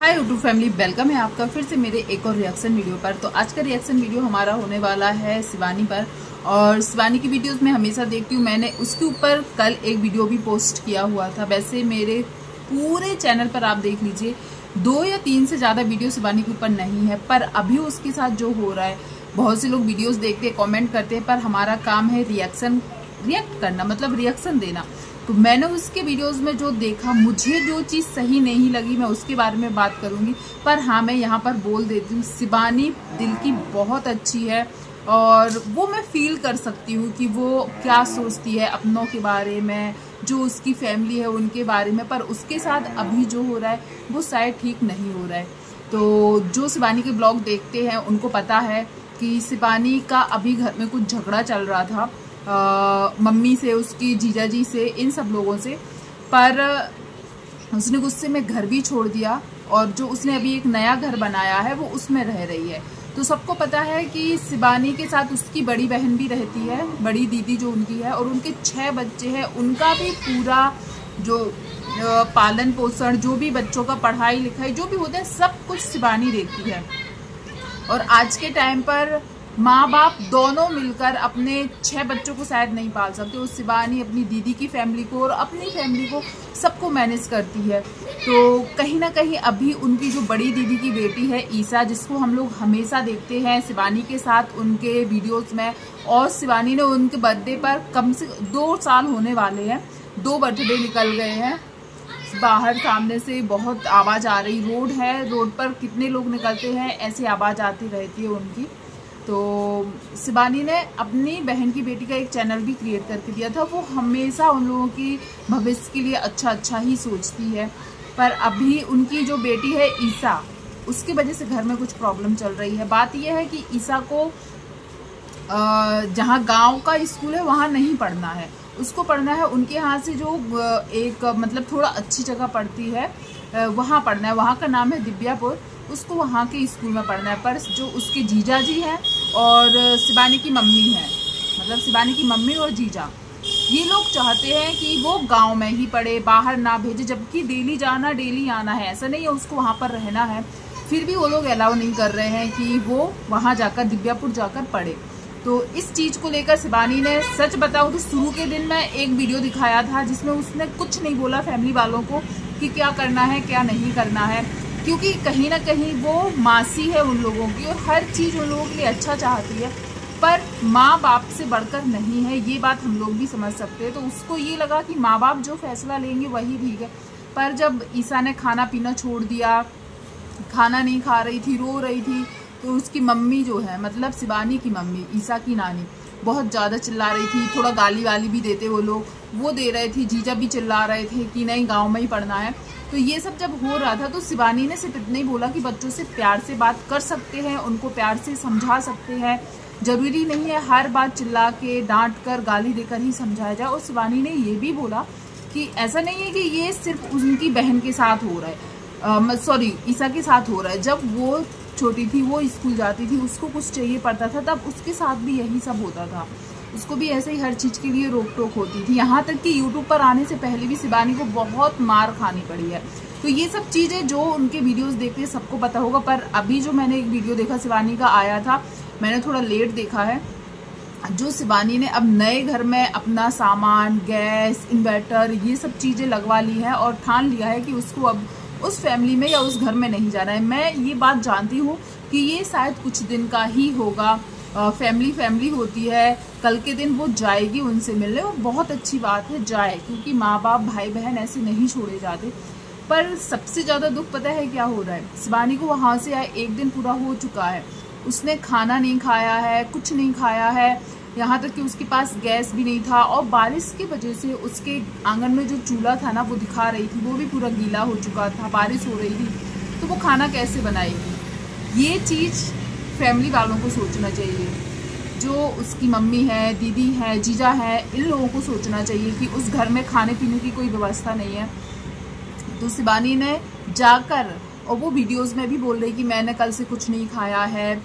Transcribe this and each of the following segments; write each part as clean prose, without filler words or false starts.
Hi YouTube family, welcome है आपका फिर से मेरे एक और रिएक्शन वीडियो पर। तो आज का रिएक्शन वीडियो हमारा होने वाला है शिवानी पर। और शिवानी की वीडियोस मैं हमेशा देखती हूँ। मैंने उसके ऊपर कल एक वीडियो भी पोस्ट किया हुआ था। वैसे मेरे पूरे चैनल पर आप देख लीजिए 2 या 3 से ज़्यादा वीडियो शिवानी के ऊपर नहीं है। पर अभी उसके साथ जो हो रहा है, बहुत से लोग वीडियोज़ देखते हैं, कॉमेंट करते हैं, पर हमारा काम है रिएक्ट करना, मतलब रिएक्शन देना। तो मैंने उसके वीडियोस में जो देखा, मुझे जो चीज़ सही नहीं लगी मैं उसके बारे में बात करूंगी। पर हाँ, मैं यहाँ पर बोल देती हूँ, शिवानी दिल की बहुत अच्छी है और वो मैं फील कर सकती हूँ कि वो क्या सोचती है अपनों के बारे में, जो उसकी फैमिली है उनके बारे में। पर उसके साथ अभी जो हो रहा है वो शायद ठीक नहीं हो रहा है। तो जो शिवानी के ब्लॉग देखते हैं उनको पता है कि शिवानी का अभी घर में कुछ झगड़ा चल रहा था, मम्मी से, उसकी जीजा जी से, इन सब लोगों से। पर उसने गुस्से में घर भी छोड़ दिया और जो उसने अभी एक नया घर बनाया है वो उसमें रह रही है। तो सबको पता है कि शिवानी के साथ उसकी बड़ी बहन भी रहती है, बड़ी दीदी जो उनकी है, और उनके 6 बच्चे हैं। उनका भी पूरा जो पालन पोषण, जो भी बच्चों का पढ़ाई लिखाई जो भी होता है, सब कुछ शिवानी देखती है। और आज के टाइम पर माँ बाप दोनों मिलकर अपने 6 बच्चों को शायद नहीं पाल सकते। उस शिवानी अपनी दीदी की फैमिली को और अपनी फैमिली को सबको मैनेज करती है। तो कहीं ना कहीं अभी उनकी जो बड़ी दीदी की बेटी है ईसा, जिसको हम लोग हमेशा देखते हैं शिवानी के साथ उनके वीडियोस में, और शिवानी ने उनके बर्थडे पर कम से 2 साल होने वाले हैं, 2 बर्थडे निकल गए हैं। बाहर सामने से बहुत आवाज़ आ रही, रोड है, रोड पर कितने लोग निकलते हैं, ऐसी आवाज़ आती रहती है उनकी। तो शिवानी ने अपनी बहन की बेटी का एक चैनल भी क्रिएट करके दिया था। वो हमेशा उन लोगों की भविष्य के लिए अच्छा ही सोचती है। पर अभी उनकी जो बेटी है ईसा, उसकी वजह से घर में कुछ प्रॉब्लम चल रही है। बात यह है कि ईसा को जहाँ गांव का स्कूल है वहाँ नहीं पढ़ना है, उसको पढ़ना है उनके यहाँ से जो एक मतलब थोड़ा अच्छी जगह पढ़ती है, वहाँ पढ़ना है। वहाँ का नाम है दिव्यापुर, उसको वहाँ के स्कूल में पढ़ना है। पर जो उसके जीजा जी हैं और शिवानी की मम्मी है, मतलब शिवानी की मम्मी और जीजा, ये लोग चाहते हैं कि वो गांव में ही पढ़े, बाहर ना भेजे। जबकि डेली जाना डेली आना है, ऐसा नहीं है उसको वहाँ पर रहना है। फिर भी वो लोग अलाउ नहीं कर रहे हैं कि वो वहाँ जाकर दिव्यापुर जाकर पढ़े। तो इस चीज़ को लेकर शिवानी ने, सच बताऊँ तो शुरू के दिन मैं एक वीडियो दिखाया था जिसमें उसने कुछ नहीं बोला फैमिली वालों को कि क्या करना है क्या नहीं करना है, क्योंकि कहीं ना कहीं वो मासी है उन लोगों की और हर चीज़ उन लोगों के लिए अच्छा चाहती है। पर माँ बाप से बढ़कर नहीं है, ये बात हम लोग भी समझ सकते हैं। तो उसको ये लगा कि माँ बाप जो फैसला लेंगे वही ठीक है। पर जब ईसा ने खाना पीना छोड़ दिया, खाना नहीं खा रही थी, रो रही थी, तो उसकी मम्मी जो है, मतलब शिवानी की मम्मी, ईसा की नानी, बहुत ज़्यादा चिल्ला रही थी। थोड़ा गाली वाली भी देते वो लोग, वो दे रहे थे। जीजा भी चिल्ला रहे थे कि नहीं गांव में ही पढ़ना है। तो ये सब जब हो रहा था तो शिवानी ने सिर्फ इतना ही बोला कि बच्चों से प्यार से बात कर सकते हैं, उनको प्यार से समझा सकते हैं, जरूरी नहीं है हर बात चिल्ला के, डांट कर, गाली देकर ही समझाया जाए। और शिवानी ने ये भी बोला कि ऐसा नहीं है कि ये सिर्फ उनकी बहन के साथ हो रहा है, सॉरी ईसा के साथ हो रहा है। जब वो छोटी थी, वो स्कूल जाती थी, उसको कुछ चाहिए पड़ता था, तब उसके साथ भी यही सब होता था। उसको भी ऐसे ही हर चीज़ के लिए रोक टोक होती थी। यहाँ तक कि यूट्यूब पर आने से पहले भी शिवानी को बहुत मार खानी पड़ी है। तो ये सब चीज़ें जो उनके वीडियोस देखते हैं सबको पता होगा। पर अभी जो मैंने एक वीडियो देखा शिवानी का आया था, मैंने थोड़ा लेट देखा है, जो शिवानी ने अब नए घर में अपना सामान, गैस, इन्वर्टर, ये सब चीज़ें लगवा ली है और ठान लिया है कि उसको अब उस फैमिली में या उस घर में नहीं जाना है। मैं ये बात जानती हूँ कि ये शायद कुछ दिन का ही होगा। फैमिली होती है, कल के दिन वो जाएगी उनसे मिलने, और बहुत अच्छी बात है जाए, क्योंकि माँ बाप भाई बहन ऐसे नहीं छोड़े जाते। पर सबसे ज़्यादा दुख पता है क्या हो रहा है, शिवानी को वहाँ से आए 1 दिन पूरा हो चुका है, उसने खाना नहीं खाया है, कुछ नहीं खाया है, यहाँ तक कि उसके पास गैस भी नहीं था। और बारिश की वजह से उसके आंगन में जो चूल्हा था ना, वो दिखा रही थी, वो भी पूरा गीला हो चुका था, बारिश हो रही थी, तो वो खाना कैसे बनाएगी। ये चीज़ फैमिली वालों को सोचना चाहिए, जो उसकी मम्मी है, दीदी है, जीजा है, इन लोगों को सोचना चाहिए कि उस घर में खाने पीने की कोई व्यवस्था नहीं है। तो शिवानी ने जाकर, और वो वीडियोस में भी बोल रही कि मैंने कल से कुछ नहीं खाया है,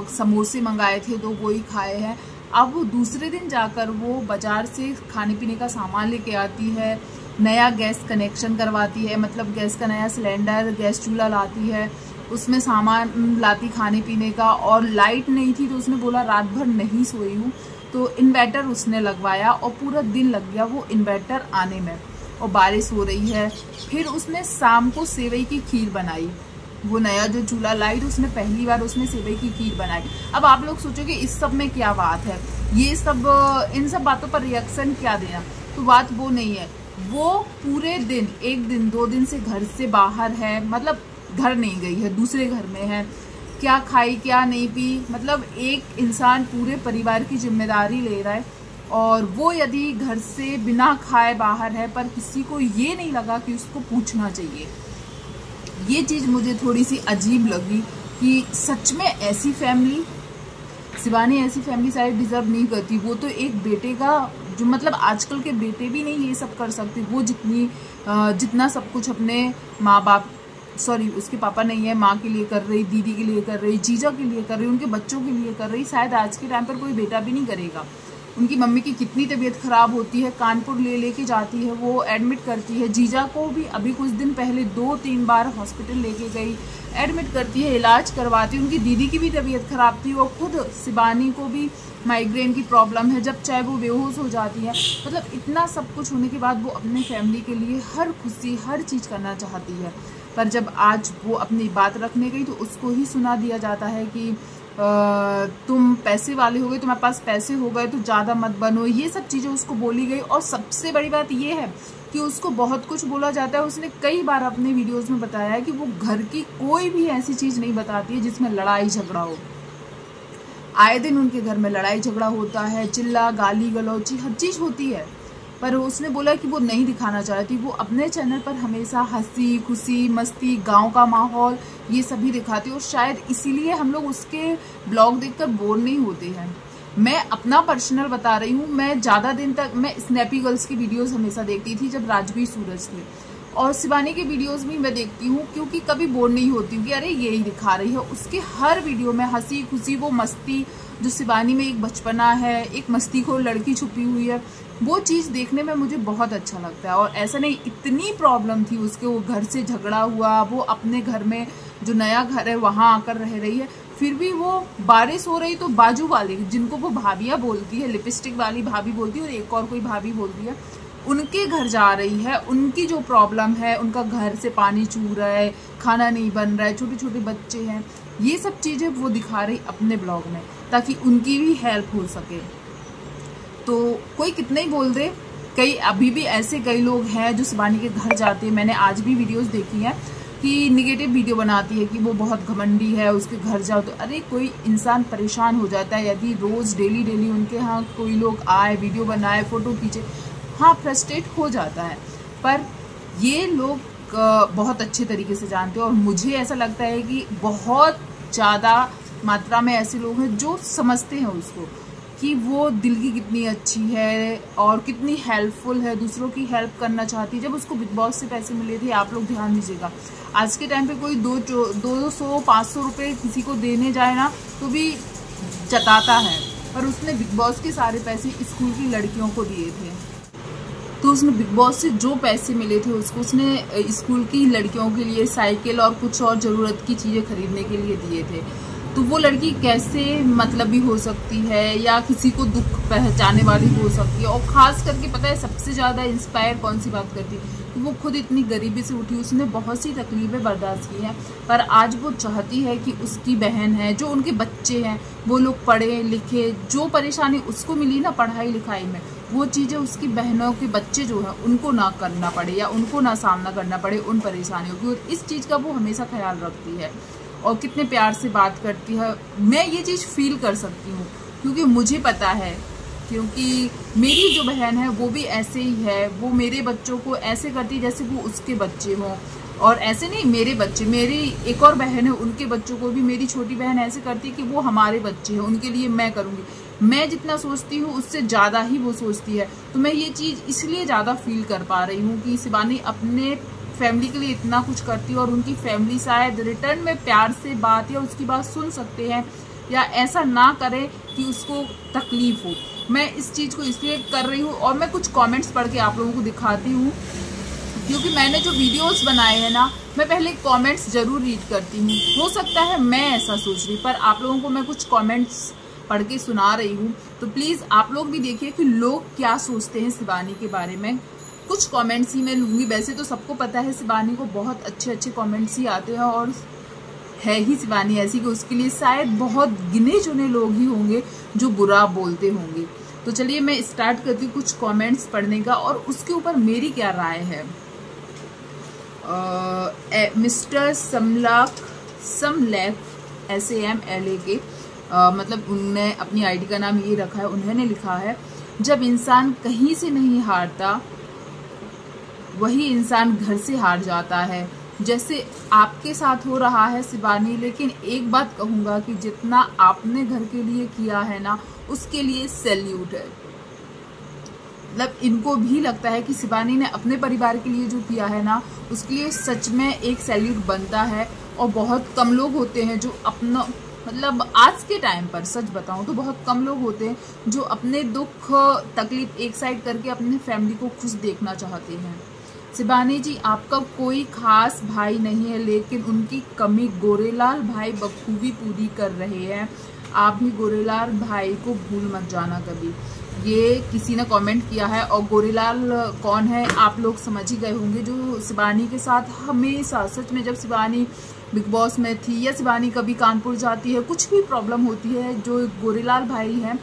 समोसे मंगाए थे तो वो ही खाए हैं। अब वो दूसरे दिन जाकर वो बाजार से खाने पीने का सामान लेके आती है, नया गैस कनेक्शन करवाती है, मतलब गैस का नया सिलेंडर, गैस चूल्हा लाती है, उसमें सामान लाती खाने पीने का। और लाइट नहीं थी तो उसने बोला रात भर नहीं सोई हूँ, तो इन्वर्टर उसने लगवाया और पूरा दिन लग गया वो इन्वर्टर आने में, और बारिश हो रही है। फिर उसने शाम को सेवई की खीर बनाई, वो नया जो चूल्हा लाई तो उसने पहली बार उसने सेवई की खीर बनाई। अब आप लोग सोचोगे इस सब में क्या बात है, ये सब इन सब बातों पर रिएक्शन क्या देना, तो बात वो नहीं है। वो पूरे दिन, एक दिन 2 दिन से घर से बाहर है, मतलब घर नहीं गई है, दूसरे घर में है, क्या खाई क्या नहीं पी, मतलब एक इंसान पूरे परिवार की जिम्मेदारी ले रहा है, और वो यदि घर से बिना खाए बाहर है, पर किसी को ये नहीं लगा कि उसको पूछना चाहिए। ये चीज़ मुझे थोड़ी सी अजीब लगी कि सच में ऐसी फैमिली, शिवानी ऐसी फैमिली शायद डिजर्व नहीं करती। वो तो एक बेटे का, जो मतलब आजकल के बेटे भी नहीं ये सब कर सकते, वो जितना सब कुछ अपने माँ बाप, सॉरी उसके पापा नहीं है, माँ के लिए कर रही, दीदी के लिए कर रही, जीजा के लिए कर रही, उनके बच्चों के लिए कर रही, शायद आज के टाइम पर कोई बेटा भी नहीं करेगा। उनकी मम्मी की कितनी तबीयत ख़राब होती है, कानपुर लेके जाती है, वो एडमिट करती है। जीजा को भी अभी कुछ दिन पहले 2-3 बार हॉस्पिटल लेके गई, एडमिट करती है, इलाज करवाती है। उनकी दीदी की भी तबीयत ख़राब थी, वो खुद शिवानी को भी माइग्रेन की प्रॉब्लम है, जब चाहे वो बेहोश हो जाती है। मतलब इतना सब कुछ होने के बाद वो अपने फैमिली के लिए हर खुशी, हर चीज़ करना चाहती है, पर जब आज वो अपनी बात रखने गई तो उसको ही सुना दिया जाता है कि तुम पैसे वाले हो गए, तुम्हारे पास पैसे हो गए तो ज़्यादा मत बनो, ये सब चीज़ें उसको बोली गई। और सबसे बड़ी बात ये है कि उसको बहुत कुछ बोला जाता है। उसने कई बार अपने वीडियोस में बताया है कि वो घर की कोई भी ऐसी चीज़ नहीं बताती है जिसमें लड़ाई झगड़ा हो। आए दिन उनके घर में लड़ाई झगड़ा होता है, चिल्ला गाली गलौची हर चीज़ होती है, पर उसने बोला कि वो नहीं दिखाना चाहती। वो अपने चैनल पर हमेशा हंसी खुशी मस्ती, गांव का माहौल, ये सभी दिखाती है, और शायद इसीलिए हम लोग उसके ब्लॉग देखकर बोर नहीं होते हैं। मैं अपना पर्सनल बता रही हूँ, मैं ज़्यादा दिन तक मैं स्नैपी गर्ल्स की वीडियोस हमेशा देखती थी जब राजवीर सूरज थे, और शिवानी के वीडियोस भी मैं देखती हूँ, क्योंकि कभी बोर नहीं होती हूँ कि अरे यही दिखा रही है। उसके हर वीडियो में हंसी खुशी, वो मस्ती, जो शिवानी में एक बचपना है, एक मस्तीखोर लड़की छुपी हुई है, वो चीज़ देखने में मुझे बहुत अच्छा लगता है। और ऐसा नहीं, इतनी प्रॉब्लम थी उसके, वो घर से झगड़ा हुआ, वो अपने घर में जो नया घर है वहाँ आकर रह रही है, फिर भी वो बारिश हो रही तो बाजू वाली, जिनको वो भाभियाँ बोलती है, लिपस्टिक वाली भाभी बोलती है और एक और कोई भाभी बोलती है, उनके घर जा रही है। उनकी जो प्रॉब्लम है, उनका घर से पानी चू रहा है, खाना नहीं बन रहा है, छोटे छोटे बच्चे हैं, ये सब चीज़ें वो दिखा रही अपने ब्लॉग में, ताकि उनकी भी हेल्प हो सके। तो कोई कितना ही बोल दे, कई अभी भी ऐसे कई लोग हैं जो शिवानी के घर जाते हैं। मैंने आज भी वीडियोस देखी हैं कि निगेटिव वीडियो बनाती है कि वो बहुत घमंडी है, उसके घर जाओ तो अरे कोई इंसान परेशान हो जाता है यदि रोज़ डेली उनके यहाँ कोई लोग आए, वीडियो बनाए, फ़ोटो खींचे, हाँ फ्रस्ट्रेट हो जाता है। पर ये लोग बहुत अच्छे तरीके से जानते हैं, और मुझे ऐसा लगता है कि बहुत ज़्यादा मात्रा में ऐसे लोग हैं जो समझते हैं उसको कि वो दिल की कितनी अच्छी है और कितनी हेल्पफुल है, दूसरों की हेल्प करना चाहती है। जब उसको बिग बॉस से पैसे मिले थे, आप लोग ध्यान दीजिएगा, आज के टाइम पे कोई 200-500 रुपये किसी को देने जाए ना तो भी जताता है, पर उसने बिग बॉस के सारे पैसे स्कूल की लड़कियों को दिए थे। तो उसने बिग बॉस से जो पैसे मिले थे उसको उसने स्कूल की लड़कियों के लिए साइकिल और कुछ और ज़रूरत की चीज़ें खरीदने के लिए दिए थे। तो वो लड़की कैसे मतलबी हो सकती है या किसी को दुख पहुंचाने वाली हो सकती है। और ख़ास करके पता है सबसे ज़्यादा इंस्पायर कौन सी बात करती है, कि वो खुद इतनी गरीबी से उठी, उसने बहुत सी तकलीफ़ें बर्दाश्त की हैं, पर आज वो चाहती है कि उसकी बहन है, जो उनके बच्चे हैं, वो लोग पढ़े लिखे। जो परेशानी उसको मिली ना पढ़ाई लिखाई में, वो चीज़ें उसकी बहनों के बच्चे जो हैं उनको ना करना पड़े या उनको ना सामना करना पड़े उन परेशानियों की। और इस चीज़ का वो हमेशा ख्याल रखती है और कितने प्यार से बात करती है। मैं ये चीज़ फील कर सकती हूँ क्योंकि मुझे पता है, क्योंकि मेरी जो बहन है वो भी ऐसे ही है। वो मेरे बच्चों को ऐसे करती है जैसे वो उसके बच्चे हों, और ऐसे नहीं मेरे बच्चे, मेरी एक और बहन है उनके बच्चों को भी मेरी छोटी बहन ऐसे करती है कि वो हमारे बच्चे हैं, उनके लिए मैं करूँगी। मैं जितना सोचती हूँ उससे ज़्यादा ही वो सोचती है। तो मैं ये चीज़ इसलिए ज़्यादा फील कर पा रही हूँ कि शिवानी अपने फैमिली के लिए इतना कुछ करती है और उनकी फैमिली शायद रिटर्न में प्यार से बात या उसकी बात सुन सकते हैं या ऐसा ना करे कि उसको तकलीफ़ हो। मैं इस चीज़ को इसलिए कर रही हूँ और मैं कुछ कमेंट्स पढ़ के आप लोगों को दिखाती हूँ क्योंकि मैंने जो वीडियोस बनाए हैं ना, मैं पहले कमेंट्स जरूर रीड करती हूँ। हो सकता है मैं ऐसा सोच रही, पर आप लोगों को मैं कुछ कमेंट्स पढ़ के सुना रही हूँ, तो प्लीज़ आप लोग भी देखिए कि लोग क्या सोचते हैं शिवानी के बारे में। कुछ कमेंट्स ही मैं लूँगी। वैसे तो सबको पता है शिवानी को बहुत अच्छे अच्छे कमेंट्स ही आते हैं, और है ही शिवानी ऐसी कि उसके लिए शायद बहुत गिने चुने लोग ही होंगे जो बुरा बोलते होंगे। तो चलिए मैं स्टार्ट करती हूँ कुछ कमेंट्स पढ़ने का, और उसके ऊपर मेरी क्या राय है। मिस्टर समलैक SAMLAK, मतलब उनने अपनी आईडी का नाम ये रखा है। उन्होंने लिखा है, जब इंसान कहीं से नहीं हारता वही इंसान घर से हार जाता है, जैसे आपके साथ हो रहा है शिवानी। लेकिन एक बात कहूँगा कि जितना आपने घर के लिए किया है ना, उसके लिए सैल्यूट है। मतलब इनको भी लगता है कि शिवानी ने अपने परिवार के लिए जो किया है ना, उसके लिए सच में एक सैल्यूट बनता है। और बहुत कम लोग होते हैं जो अपना, मतलब आज के टाइम पर सच बताऊं तो बहुत कम लोग होते हैं जो अपने दुख तकलीफ एक साइड करके अपने फैमिली को खुश देखना चाहते हैं। शिवानी जी, आपका कोई खास भाई नहीं है, लेकिन उनकी कमी गोरेलाल भाई बखूबी पूरी कर रहे हैं। आप भी गोरेलाल भाई को भूल मत जाना कभी। ये किसी ने कमेंट किया है। और गोरेलाल कौन है आप लोग समझ ही गए होंगे, जो शिवानी के साथ हमेशा, सच में जब शिवानी बिग बॉस में थी या शिवानी कभी कानपुर जाती है, कुछ भी प्रॉब्लम होती है, जो गोरेलाल भाई हैं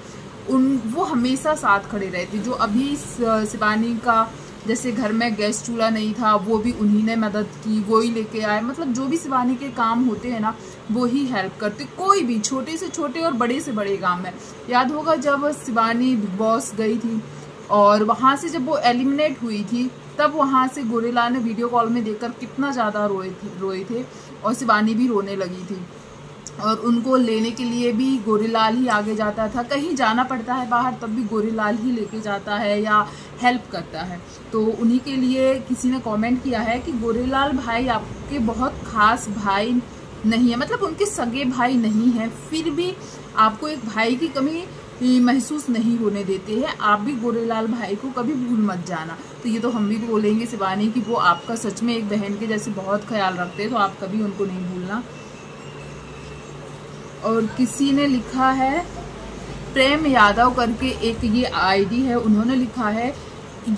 वो हमेशा साथ खड़े रहते। जो अभी शिवानी का जैसे घर में गैस चूल्हा नहीं था, वो भी उन्हीं ने मदद की, वो ही लेके आए। मतलब जो भी शिवानी के काम होते हैं ना, वो ही हेल्प करते, कोई भी, छोटे से छोटे और बड़े से बड़े काम है। याद होगा जब शिवानी बिग बॉस गई थी और वहाँ से जब वो एलिमिनेट हुई थी, तब वहाँ से गोरेलाल ने वीडियो कॉल में देखकर कितना ज़्यादा रोए थे और शिवानी भी रोने लगी थी। और उनको लेने के लिए भी गोरेलाल ही आगे जाता था। कहीं जाना पड़ता है बाहर, तब भी गोरेलाल ही लेके जाता है या हेल्प करता है। तो उन्हीं के लिए किसी ने कमेंट किया है कि गोरेलाल भाई आपके बहुत खास भाई नहीं है, मतलब उनके सगे भाई नहीं है, फिर भी आपको एक भाई की कमी महसूस नहीं होने देते हैं। आप भी गोरेलाल भाई को कभी भूल मत जाना। तो ये तो हम भी बोलेंगे शिवानी कि वो आपका सच में एक बहन के जैसे बहुत ख्याल रखते हैं, तो आप कभी उनको नहीं भूलना। और किसी ने लिखा है, प्रेम यादव करके एक ये आईडी है, उन्होंने लिखा है,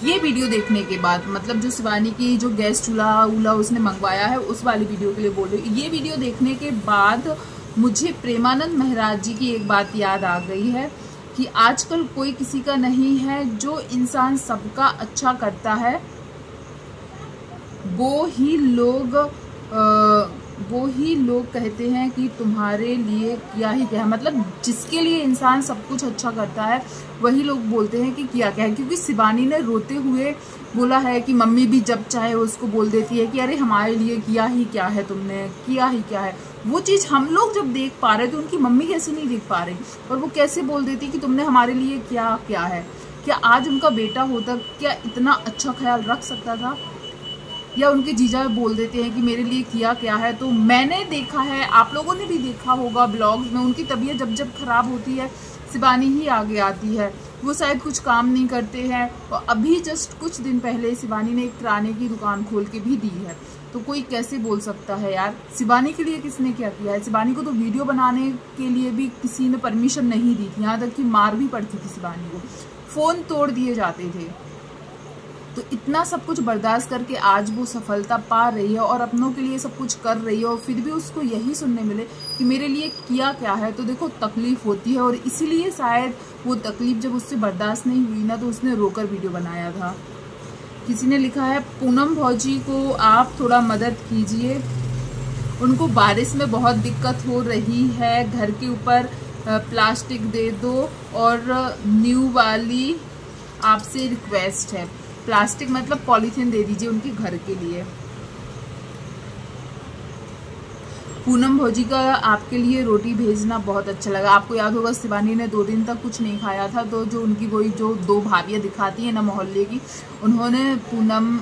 ये वीडियो देखने के बाद, मतलब जो शिवानी की जो गैस चूल्हा उसने मंगवाया है उस वाली वीडियो के लिए बोल रही हूँ, ये वीडियो देखने के बाद मुझे प्रेमानंद महाराज जी की एक बात याद आ गई है कि आजकल कोई किसी का नहीं है, जो इंसान सबका अच्छा करता है वो ही लोग कहते हैं कि तुम्हारे लिए क्या ही क्या है। मतलब जिसके लिए इंसान सब कुछ अच्छा करता है वही लोग बोलते हैं कि किया क्या है। क्योंकि शिवानी ने रोते हुए बोला है कि मम्मी भी जब चाहे उसको बोल देती है कि अरे हमारे लिए किया ही क्या है, तुमने किया ही क्या है। वो चीज़ हम लोग जब देख पा रहे तो उनकी मम्मी कैसे नहीं देख पा रही, और वो कैसे बोल देती कि तुमने हमारे लिए क्या क्या है। क्या आज उनका बेटा होता क्या इतना अच्छा ख्याल रख सकता था? या उनके जीजा बोल देते हैं कि मेरे लिए किया क्या है। तो मैंने देखा है, आप लोगों ने भी देखा होगा ब्लॉग्स में, उनकी तबीयत जब खराब होती है शिवानी ही आगे आती है। वो शायद कुछ काम नहीं करते हैं। और अभी जस्ट कुछ दिन पहले शिवानी ने एक किराने की दुकान खोल के भी दी है। तो कोई कैसे बोल सकता है यार, शिवानी के लिए किसने क्या किया है? शिवानी को तो वीडियो बनाने के लिए भी किसी ने परमिशन नहीं दी थी, यहाँ तक कि मार भी पड़ती थी शिवानी को, फ़ोन तोड़ दिए जाते थे। तो इतना सब कुछ बर्दाश्त करके आज वो सफलता पा रही है और अपनों के लिए सब कुछ कर रही है, और फिर भी उसको यही सुनने मिले कि मेरे लिए किया क्या है। तो देखो तकलीफ होती है, और इसीलिए शायद वो तकलीफ जब उससे बर्दाश्त नहीं हुई ना, तो उसने रोकर वीडियो बनाया था। किसी ने लिखा है, पूनम भौजी को आप थोड़ा मदद कीजिए, उनको बारिश में बहुत दिक्कत हो रही है, घर के ऊपर प्लास्टिक दे दो, और न्यू वाली आपसे रिक्वेस्ट है, प्लास्टिक मतलब पॉलीथीन दे दीजिए उनके घर के लिए। पूनम भौजी का आपके लिए रोटी भेजना बहुत अच्छा लगा। आपको याद होगा शिवानी ने 2 दिन तक कुछ नहीं खाया था, तो जो उनकी वही जो 2 भाभियाँ दिखाती हैं ना मोहल्ले की, उन्होंने पूनम,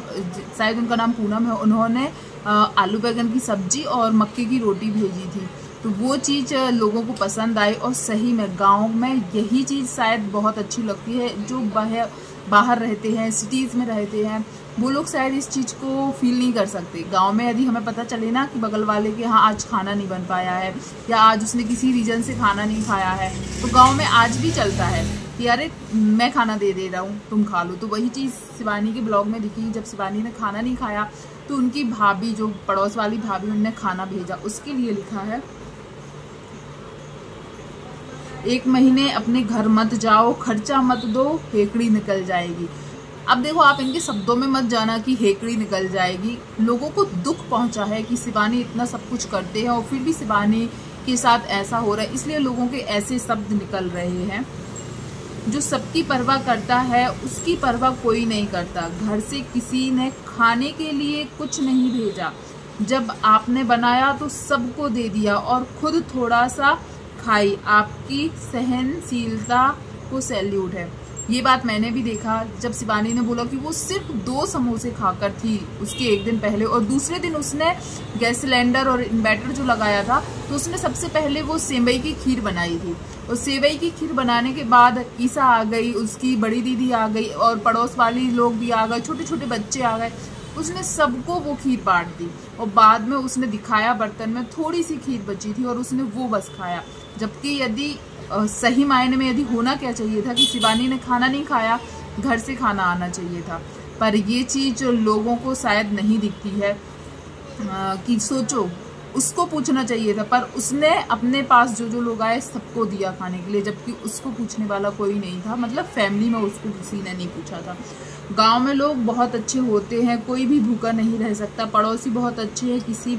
शायद उनका नाम पूनम है, उन्होंने आलू बैगन की सब्जी और मक्के की रोटी भेजी थी। तो वो चीज़ लोगों को पसंद आई, और सही में गाँव में यही चीज़ शायद बहुत अच्छी लगती है। जो बाहर रहते हैं, सिटीज़ में रहते हैं, वो लोग शायद इस चीज़ को फील नहीं कर सकते। गांव में यदि हमें पता चले ना कि बगल वाले के यहाँ आज खाना नहीं बन पाया है या आज उसने किसी रीजन से खाना नहीं खाया है, तो गांव में आज भी चलता है कि अरे मैं खाना दे रहा हूँ तुम खा लो। तो वही चीज़ शिवानी के ब्लॉग में दिखी। जब शिवानी ने खाना नहीं खाया तो उनकी भाभी, जो पड़ोस वाली भाभी, उनने खाना भेजा। उसके लिए लिखा है, 1 महीने अपने घर मत जाओ, खर्चा मत दो, हेकड़ी निकल जाएगी। अब देखो, आप इनके शब्दों में मत जाना कि हेकड़ी निकल जाएगी। लोगों को दुख पहुंचा है कि शिवानी इतना सब कुछ करते हैं और फिर भी शिवानी के साथ ऐसा हो रहा है, इसलिए लोगों के ऐसे शब्द निकल रहे हैं। जो सबकी परवाह करता है उसकी परवाह कोई नहीं करता। घर से किसी ने खाने के लिए कुछ नहीं भेजा, जब आपने बनाया तो सबको दे दिया और खुद थोड़ा सा खाई। आपकी सहनशीलता को सैल्यूट है। ये बात मैंने भी देखा जब शिवानी ने बोला कि वो सिर्फ 2 समोसे खाकर थी उसके 1 दिन पहले, और दूसरे दिन उसने गैस सिलेंडर और इन्वर्टर जो लगाया था तो उसने सबसे पहले वो सेवई की खीर बनाई थी। और सेवई की खीर बनाने के बाद ईसा आ गई, उसकी बड़ी दीदी आ गई और पड़ोस वाली लोग भी आ गए, छोटे छोटे बच्चे आ गए। उसने सबको वो खीर बांट दी और बाद में उसने दिखाया बर्तन में थोड़ी सी खीर बची थी और उसने वो बस खाया। जबकि यदि सही मायने में यदि होना क्या चाहिए था कि शिवानी ने खाना नहीं खाया, घर से खाना आना चाहिए था। पर ये चीज़ लोगों को शायद नहीं दिखती है कि सोचो, उसको पूछना चाहिए था, पर उसने अपने पास जो जो लोग आए सबको दिया खाने के लिए, जबकि उसको पूछने वाला कोई नहीं था। मतलब फैमिली में उसको किसी ने नहीं पूछा था। गांव में लोग बहुत अच्छे होते हैं, कोई भी भूखा नहीं रह सकता। पड़ोसी बहुत अच्छे हैं, किसी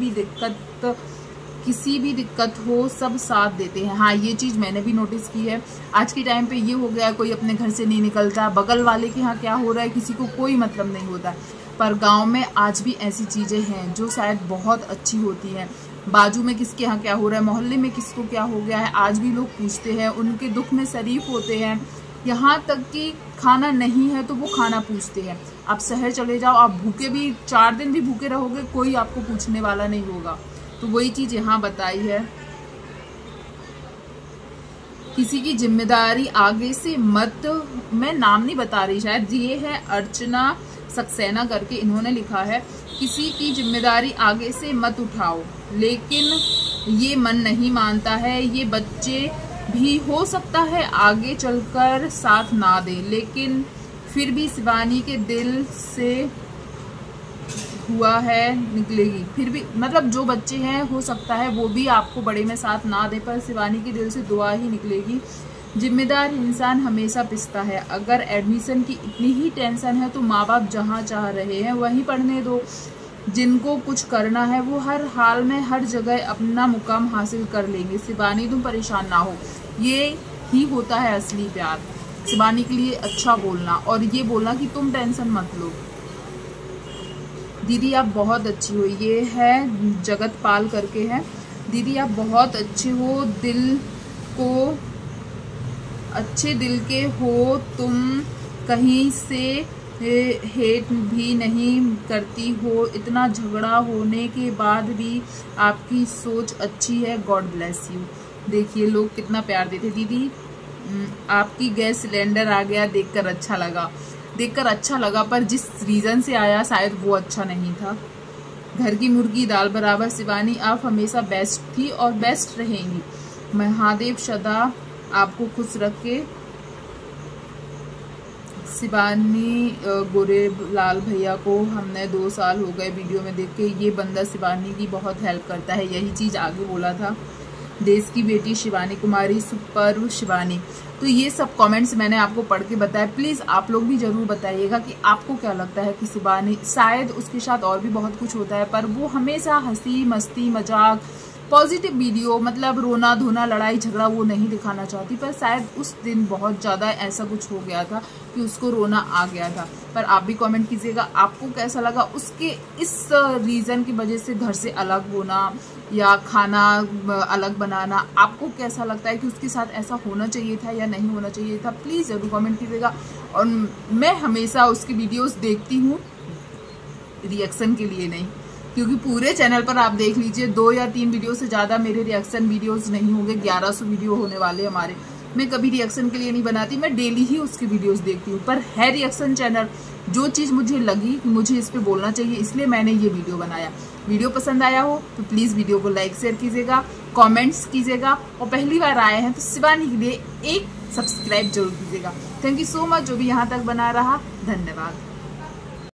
भी दिक्कत हो सब साथ देते हैं। हाँ, ये चीज़ मैंने भी नोटिस की है। आज के टाइम पे ये हो गया, कोई अपने घर से नहीं निकलता, बगल वाले के यहाँ क्या हो रहा है किसी को कोई मतलब नहीं होता। पर गांव में आज भी ऐसी चीज़ें हैं जो शायद बहुत अच्छी होती हैं। बाजू में किसके यहाँ क्या हो रहा है, मोहल्ले में किसको क्या हो गया है, आज भी लोग पूछते हैं, उनके दुख में शरीक होते हैं। यहाँ तक कि खाना नहीं है तो वो खाना पूछते हैं। आप शहर चले जाओ, आप भूखे भी 4 दिन भी भूखे रहोगे, कोई आपको पूछने वाला नहीं होगा। तो वही चीज़ यहाँ बताई है, किसी की जिम्मेदारी आगे से मत, मैं नाम नहीं बता रही शायद, ये है अर्चना सक्सेना करके इन्होंने लिखा है, किसी की जिम्मेदारी आगे से मत उठाओ। लेकिन ये मन नहीं मानता है, ये बच्चे भी हो सकता है आगे चलकर साथ ना दे, लेकिन फिर भी शिवानी के दिल से हुआ है निकलेगी। फिर भी मतलब जो बच्चे हैं हो सकता है वो भी आपको बड़े में साथ ना दे, पर शिवानी के दिल से दुआ ही निकलेगी। जिम्मेदार इंसान हमेशा पिसता है। अगर एडमिशन की इतनी ही टेंशन है तो माँ बाप जहाँ चाह रहे हैं वहीं पढ़ने दो। जिनको कुछ करना है वो हर हाल में हर जगह अपना मुकाम हासिल कर लेंगे। शिवानी तुम परेशान ना हो, ये ही होता है असली प्यार। शिवानी के लिए अच्छा बोलना और ये बोलना कि तुम टेंशन मत लो। दीदी आप बहुत अच्छी हो, ये है जगत पाल करके है। दीदी आप बहुत अच्छे हो, अच्छे दिल के हो, तुम कहीं से हेट भी नहीं करती हो। इतना झगड़ा होने के बाद भी आपकी सोच अच्छी है, गॉड ब्लेस यू। देखिए लोग कितना प्यार देते। दीदी आपकी गैस सिलेंडर आ गया, देखकर अच्छा लगा, पर जिस रीज़न से आया शायद वो अच्छा नहीं था। घर की मुर्गी दाल बराबर। शिवानी आप हमेशा बेस्ट थी और बेस्ट रहेंगी। महादेव सदा आपको खुश रखे। शिवानी गोरे लाल भैया को हमने 2 साल हो गए वीडियो में देख के, ये बंदा शिवानी की बहुत हेल्प करता है, यही चीज़ आगे बोला था। देश की बेटी शिवानी कुमारी, सुपर्ब शिवानी। तो ये सब कमेंट्स मैंने आपको पढ़ के बताया। प्लीज़ आप लोग भी ज़रूर बताइएगा कि आपको क्या लगता है कि शिवानी, शायद उसके साथ और भी बहुत कुछ होता है, पर वो हमेशा हंसी मस्ती मजाक पॉजिटिव वीडियो, मतलब रोना धोना लड़ाई झगड़ा वो नहीं दिखाना चाहती। पर शायद उस दिन बहुत ज़्यादा ऐसा कुछ हो गया था कि उसको रोना आ गया था। पर आप भी कमेंट कीजिएगा आपको कैसा लगा उसके इस रीज़न की वजह से घर से अलग होना या खाना अलग बनाना। आपको कैसा लगता है कि उसके साथ ऐसा होना चाहिए था या नहीं होना चाहिए था, प्लीज़ ज़रूर कमेंट कीजिएगा। और मैं हमेशा उसकी वीडियोस देखती हूँ रिएक्शन के लिए नहीं, क्योंकि पूरे चैनल पर आप देख लीजिए 2 या 3 वीडियो से ज़्यादा मेरे रिएक्शन वीडियोस नहीं होंगे। 1100 वीडियो होने वाले हमारे। मैं कभी रिएक्शन के लिए नहीं बनाती, मैं डेली ही उसकी वीडियोस देखती हूँ। पर है रिएक्शन चैनल जो चीज़ मुझे लगी कि मुझे इस पे बोलना चाहिए, इसलिए मैंने ये वीडियो बनाया। वीडियो पसंद आया हो तो प्लीज़ वीडियो को लाइक शेयर कीजिएगा, कमेंट्स कीजिएगा, और पहली बार आए हैं तो शिवानी के लिए एक सब्सक्राइब जरूर कीजिएगा। थैंक यू सो मच जो भी यहाँ तक बना रहा, धन्यवाद।